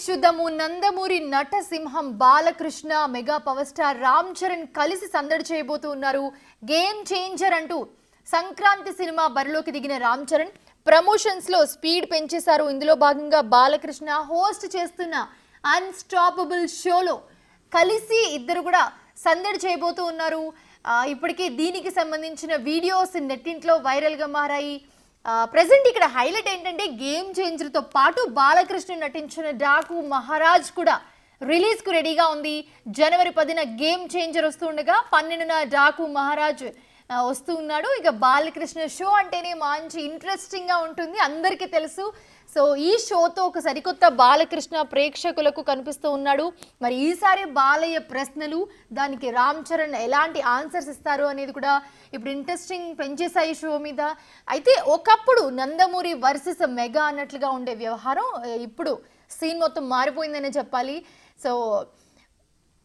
చూద్దాము. నందమూరి నటసింహం Balakrishna mega power star Ram Charan కలిసి సందడి చేయబోతూ ఉన్నారు. గేమ్ చేంజర్ అంటూ సంక్రాంతి సినిమా బరిలోకి దిగిన రామ్ చరణ్ ప్రమోషన్స్ లో స్పీడ్ పెంచేశారు. ఇందులో భాగంగా బాలకృష్ణ హోస్ట్ చేస్తున్న అన్స్టాపబుల్ షోలో కలిసి ఇద్దరు కూడా సందడి చేయబోతూ ఉన్నారు. ఇప్పటికే దీనికి సంబంధించిన వీడియోస్ నెట్టింట్లో వైరల్ గా మారాయి. ప్రెసెంట్ ఇక్కడ హైలైట్ ఏంటంటే గేమ్ చేంజర్ తో పాటు బాలకృష్ణ నటించిన డాకు మహారాజ్ కూడా రిలీజ్ కు రెడీగా ఉంది. జనవరి 10న గేమ్ చేంజర్ వస్తుండగా 12న డాకు మహారాజ్ వస్తూ ఉన్నాడు. ఇక బాలకృష్ణ షో అంటేనే మంచి ఇంట్రెస్టింగ్ గా ఉంటుంది, అందరికీ తెలుసు. సో ఈ షోతో ఒక సరికొత్త బాలకృష్ణ ప్రేక్షకులకు కనిపిస్తూ ఉన్నాడు. మరి ఈసారి బాలయ్య ప్రశ్నలు, దానికి రామ్ చరణ్ ఎలాంటి ఆన్సర్స్ ఇస్తారు అనేది కూడా ఇప్పుడు ఇంట్రెస్టింగ్ పెంచేశాయి షో మీద. అయితే ఒకప్పుడు నందమూరి వర్సెస్ మెగా అన్నట్లుగా ఉండే వ్యవహారం ఇప్పుడు సీన్ మొత్తం మారిపోయిందనే చెప్పాలి. సో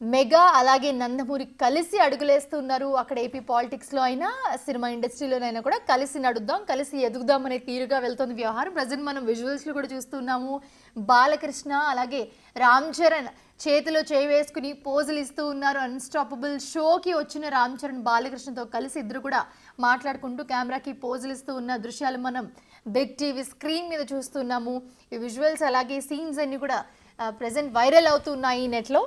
మెగా అలాగే నందమూరి కలిసి అడుగులేస్తున్నారు. అక్కడ ఏపీ పాలిటిక్స్లో అయినా సినిమా ఇండస్ట్రీలోనైనా కూడా కలిసి నడుద్దాం, కలిసి ఎదుగుదాం అనే తీరుగా వెళ్తుంది వ్యవహారం. ప్రజెంట్ మనం విజువల్స్లో కూడా చూస్తున్నాము. బాలకృష్ణ అలాగే రామ్ చరణ్ చేతిలో చేయి వేసుకుని పోజులు ఇస్తూ ఉన్నారు. అన్స్టాపబుల్ షోకి వచ్చిన రామ్ చరణ్ బాలకృష్ణతో కలిసి ఇద్దరు కూడా మాట్లాడుకుంటూ కెమెరాకి పోజులు ఇస్తూ ఉన్న దృశ్యాలు మనం బిగ్ టీవీ స్క్రీన్ మీద చూస్తున్నాము. ఈ విజువల్స్ అలాగే సీన్స్ అన్ని కూడా ప్రజెంట్ వైరల్ అవుతున్నాయి నెట్లో.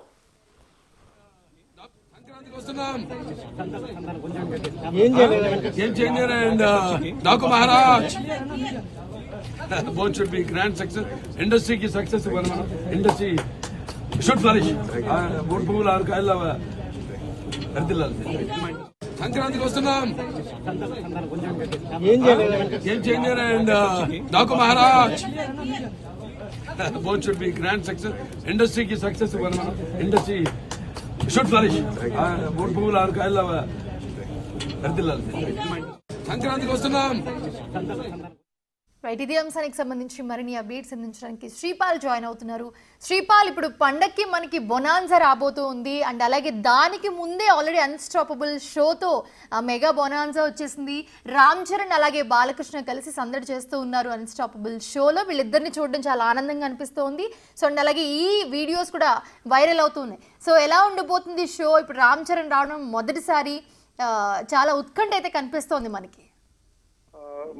Game changer and Daku Maharaj. Both should be grand success. Industry ki success mana industry should flourish. Both people are kaila ardillal. Sankranti kostunam. Game changer and Daku Maharaj. Both should be grand success. Industry ki success mana industry should flourish. Both people are kaila ardillal. Sankranti kostunam. Right, ఇదే అంశానికి సంబంధించి మరిన్ని updates అందించడానికి Sripal join అవుతున్నారు. శ్రీపాల్, ఇప్పుడు పండక్కి మనకి bonanza రాబోతూ ఉంది అండ్ అలాగే దానికి ముందే ఆల్రెడీ అన్స్టాపబుల్ షోతో మెగా బొనాన్సా వచ్చేసింది. రామ్ చరణ్ అలాగే బాలకృష్ణ కలిసి సందడి చేస్తూ ఉన్నారు అన్స్టాపబుల్ షోలో. వీళ్ళిద్దరిని చూడడం చాలా ఆనందంగా అనిపిస్తోంది. సో అండ్ అలాగే ఈ వీడియోస్ కూడా వైరల్ అవుతున్నాయి. సో ఎలా ఉండబోతుంది షో? ఇప్పుడు రామ్ చరణ్ రావడం మొదటిసారి చాలా ఉత్కంఠ అయితే కనిపిస్తోంది మనకి.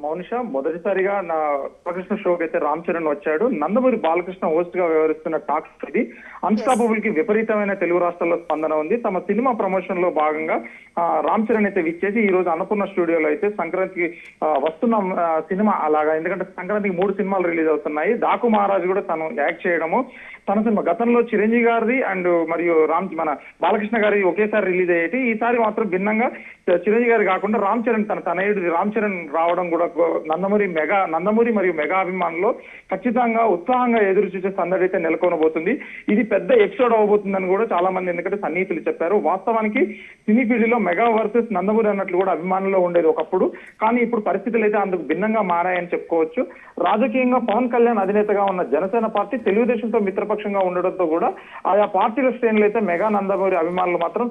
మౌనిష, మొదటిసారిగా నా బాలకృష్ణ షోకి అయితే రామ్ చరణ్ వచ్చాడు. నందమూరి బాలకృష్ణ హోస్ట్ గా వ్యవహరిస్తున్న టాక్స్ ఇది. అన్స్టాపబుల్ కి విపరీతమైన తెలుగు రాష్ట్రాల్లో స్పందన ఉంది. తమ సినిమా ప్రమోషన్ లో భాగంగా రామ్ చరణ్ అయితే విచ్చేసి ఈ రోజు అన్నపూర్ణ స్టూడియోలో అయితే సంక్రాంతికి వస్తున్న సినిమా అలాగా, ఎందుకంటే సంక్రాంతికి 3 సినిమాలు రిలీజ్ అవుతున్నాయి. డాకు మహారాజ్ కూడా తను యాక్ట్ చేయడము, తన సినిమా గతంలో చిరంజీవి గారిది అండ్ మరియు మన బాలకృష్ణ గారి ఒకేసారి రిలీజ్ అయ్యేటి. ఈసారి మాత్రం భిన్నంగా చిరంజీవి గారి కాకుండా రామ్ చరణ్ తన తనయుడు రామ్ చరణ్ రావడం కూడా నందమూరి మరియు మెగా అభిమానులు ఖచ్చితంగా ఉత్సాహంగా ఎదురు చూసే సందడి అయితే నెలకొనబోతుంది. ఇది పెద్ద ఎపిసోడ్ అవబోతుందని కూడా చాలా మంది ఎందుకంటే సన్నిహితులు చెప్పారు. వాస్తవానికి సినీ ఫీల్డ్లో మెగా వర్సెస్ నందమూరి అన్నట్లు కూడా అభిమానుల్లో ఉండేది ఒకప్పుడు, కానీ ఇప్పుడు పరిస్థితులు అయితే అందుకు భిన్నంగా మారాయని చెప్పుకోవచ్చు. రాజకీయంగా పవన్ కళ్యాణ్ అధినేతగా ఉన్న జనసేన పార్టీ తెలుగుదేశంతో మిత్రపక్షంగా ఉండడంతో కూడా ఆయా పార్టీల శ్రేణులు అయితే మెగా నందమూరి అభిమానులు మాత్రం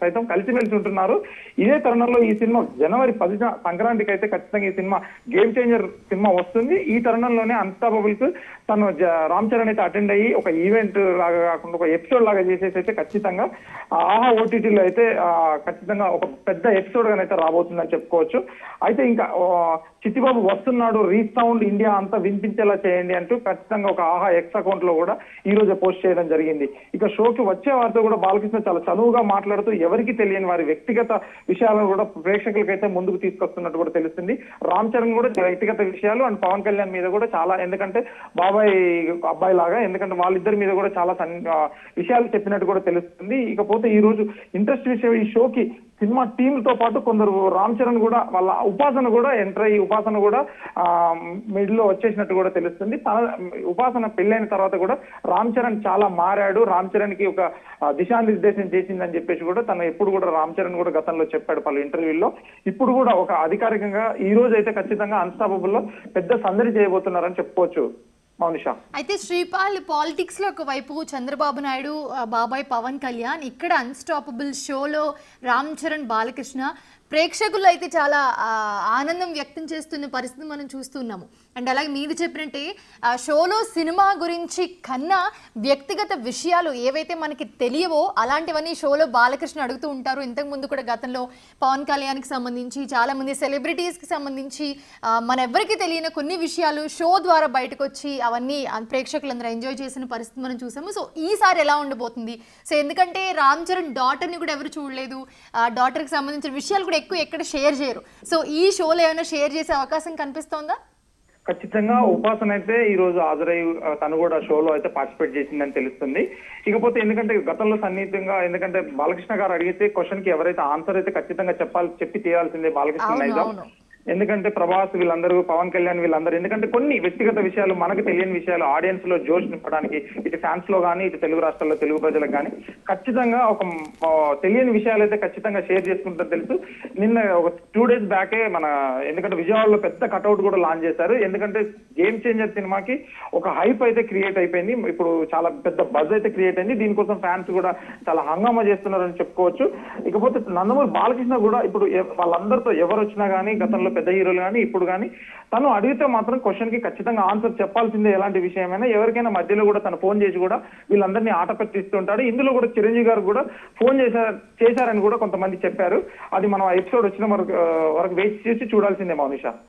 సైతం కలిసిమెలిసి ఉంటున్నారు. ఇదే తరుణంలో ఈ సినిమా జనవరి 10న సంక్రాంతికి అయితే ఖచ్చితంగా ఈ సినిమా గేమ్ చేంజర్ సినిమా వస్తుంది. ఈ తరుణంలోనే అన్స్టాపబుల్ కు తను రామ్ చరణ్ అయితే అటెండ్ అయ్యి ఒక ఈవెంట్ లాగా కాకుండా ఒక ఎపిసోడ్ లాగా చేసేసి అయితే ఖచ్చితంగా ఆహా ఓటీటీలో అయితే ఖచ్చితంగా ఒక పెద్ద ఎపిసోడ్ గానైతే రాబోతుందని చెప్పుకోవచ్చు. అయితే ఇంకా చిట్టిబాబు వస్తున్నాడు, రీసౌండ్ ఇండియా అంతా వినిపించేలా చేయండి అంటూ ఖచ్చితంగా ఒక ఆహా ఎక్స్ అకౌంట్ లో కూడా ఈ రోజు పోస్ట్ చేయడం జరిగింది. ఇక షోకి వచ్చే వారితో కూడా బాలకృష్ణ చాలా చనువుగా మాట్లాడుతూ ఎవరికి తెలియని వారి వ్యక్తిగత విషయాలను కూడా ప్రేక్షకులకైతే ముందుకు తీసుకొస్తున్నట్టు కూడా తెలుస్తుంది. రామ్ చరణ్ కూడా వ్యక్తిగత విషయాలు అండ్ పవన్ కళ్యాణ్ మీద కూడా చాలా, ఎందుకంటే బాబాయ్ అబ్బాయి లాగా, ఎందుకంటే వాళ్ళిద్దరి మీద కూడా చాలా విషయాలు చెప్పినట్టు కూడా తెలుస్తుంది. ఇకపోతే ఈ రోజు ఇంట్రెస్ట్ విషయం, ఈ షోకి సినిమా టీమ్ తో పాటు కొందరు రామ్ చరణ్ కూడా వాళ్ళ ఉపాసన కూడా ఎంటర్ అయ్యి ఉపాసన కూడా మిడిల్ లో వచ్చేసినట్టు కూడా తెలుస్తుంది. ఉపాసన పెళ్ళైన తర్వాత కూడా రామ్ చరణ్ చాలా మారాడు, రామ్ చరణ్ కి ఒక దిశానిర్దేశం చేసిందని చెప్పేసి కూడా తను ఎప్పుడు కూడా రామ్ చరణ్ కూడా గతంలో చెప్పాడు పలు ఇంటర్వ్యూల్లో. ఇప్పుడు కూడా ఒక అధికారికంగా ఈ రోజు అయితే ఖచ్చితంగా అన్స్టాపబుల్ లో పెద్ద సందడి చేయబోతున్నారని చెప్పుకోవచ్చు. అయితే శ్రీపాల్, పాలిటిక్స్ లో ఒకవైపు చంద్రబాబు నాయుడు, బాబాయ్ పవన్ కళ్యాణ్, ఇక్కడ అన్స్టాపబుల్ షోలో రామ్ చరణ్ బాలకృష్ణ ప్రేక్షకులు అయితే చాలా ఆనందం వ్యక్తం చేస్తున్న పరిస్థితి మనం చూస్తున్నాము. అండ్ అలాగే మీరు చెప్పినట్టే ఆ షోలో సినిమా గురించి కన్నా వ్యక్తిగత విషయాలు ఏవైతే మనకి తెలియవో అలాంటివన్నీ షోలో బాలకృష్ణ అడుగుతూ ఉంటారు. ఇంతకు ముందు కూడా గతంలో పవన్ కళ్యాణ్కి సంబంధించి చాలా మంది సెలబ్రిటీస్కి సంబంధించి మన ఎవరికి తెలియని కొన్ని విషయాలు షో ద్వారా బయటకు వచ్చి అవన్నీ ప్రేక్షకులందరూ ఎంజాయ్ చేసిన పరిస్థితి మనం చూసాము. సో ఈసారి ఎలా ఉండబోతుంది? సో ఎందుకంటే రామ్ చరణ్ డాటర్ని కూడా ఎవరు చూడలేదు, డాటర్కి సంబంధించిన విషయాలు కూడా ఎక్కువ ఎక్కడ షేర్ చేయరు. సో ఈ షోలో ఏమైనా షేర్ చేసే అవకాశం కనిపిస్తోందా? ఖచ్చితంగా ఉపాసన అయితే ఈ రోజు హాజరై తను కూడా షోలో అయితే పార్టిసిపేట్ చేసిందని తెలుస్తుంది. ఇకపోతే ఎందుకంటే గతంలో సన్నిహితంగా, ఎందుకంటే బాలకృష్ణ గారు అడిగితే క్వశ్చన్ కి ఎవరైతే ఆన్సర్ అయితే ఖచ్చితంగా చెప్పి తీయాల్సిందే బాలకృష్ణ నైజాం. ఎందుకంటే ప్రభాస్ వీళ్ళందరూ, పవన్ కళ్యాణ్ వీళ్ళందరూ, ఎందుకంటే కొన్ని వ్యక్తిగత విషయాలు, మనకు తెలియని విషయాలు ఆడియన్స్ లో జోష్ నింపడానికి ఇటు ఫ్యాన్స్ లో కానీ ఇటు తెలుగు రాష్ట్రాల్లో తెలుగు ప్రజలకు కానీ ఖచ్చితంగా ఒక తెలియని విషయాలు అయితే ఖచ్చితంగా షేర్ చేసుకుంటారు తెలుసు. నిన్న ఒక 2 days బ్యాకే ఎందుకంటే విజయవాడలో పెద్ద కట్అవుట్ కూడా లాంచ్ చేశారు. ఎందుకంటే గేమ్ చేంజర్ సినిమాకి ఒక హైప్ అయితే క్రియేట్ అయిపోయింది. ఇప్పుడు చాలా పెద్ద బజ్ అయితే క్రియేట్ అయింది. దీనికోసం ఫ్యాన్స్ కూడా చాలా హంగామా చేస్తున్నారని చెప్పుకోవచ్చు. ఇకపోతే నందమూరి బాలకృష్ణ కూడా ఇప్పుడు వాళ్ళందరితో ఎవరు వచ్చినా కానీ, గతంలో పెద్ద హీరోలు కానీ ఇప్పుడు కానీ, తను అడిగితే మాత్రం క్వశ్చన్ కి ఖచ్చితంగా ఆన్సర్ చెప్పాల్సిందే. ఎలాంటి విషయమైనా ఎవరికైనా మధ్యలో కూడా తను ఫోన్ చేసి కూడా వీళ్ళందరినీ ఆట పట్టిస్తుంటాడు. ఇందులో కూడా చిరంజీవి గారు కూడా ఫోన్ చేశారని కూడా కొంతమంది చెప్పారు. అది మనం ఎపిసోడ్ వచ్చిన వరకు వెయిట్ చేసి చూడాల్సిందే మౌనిషా.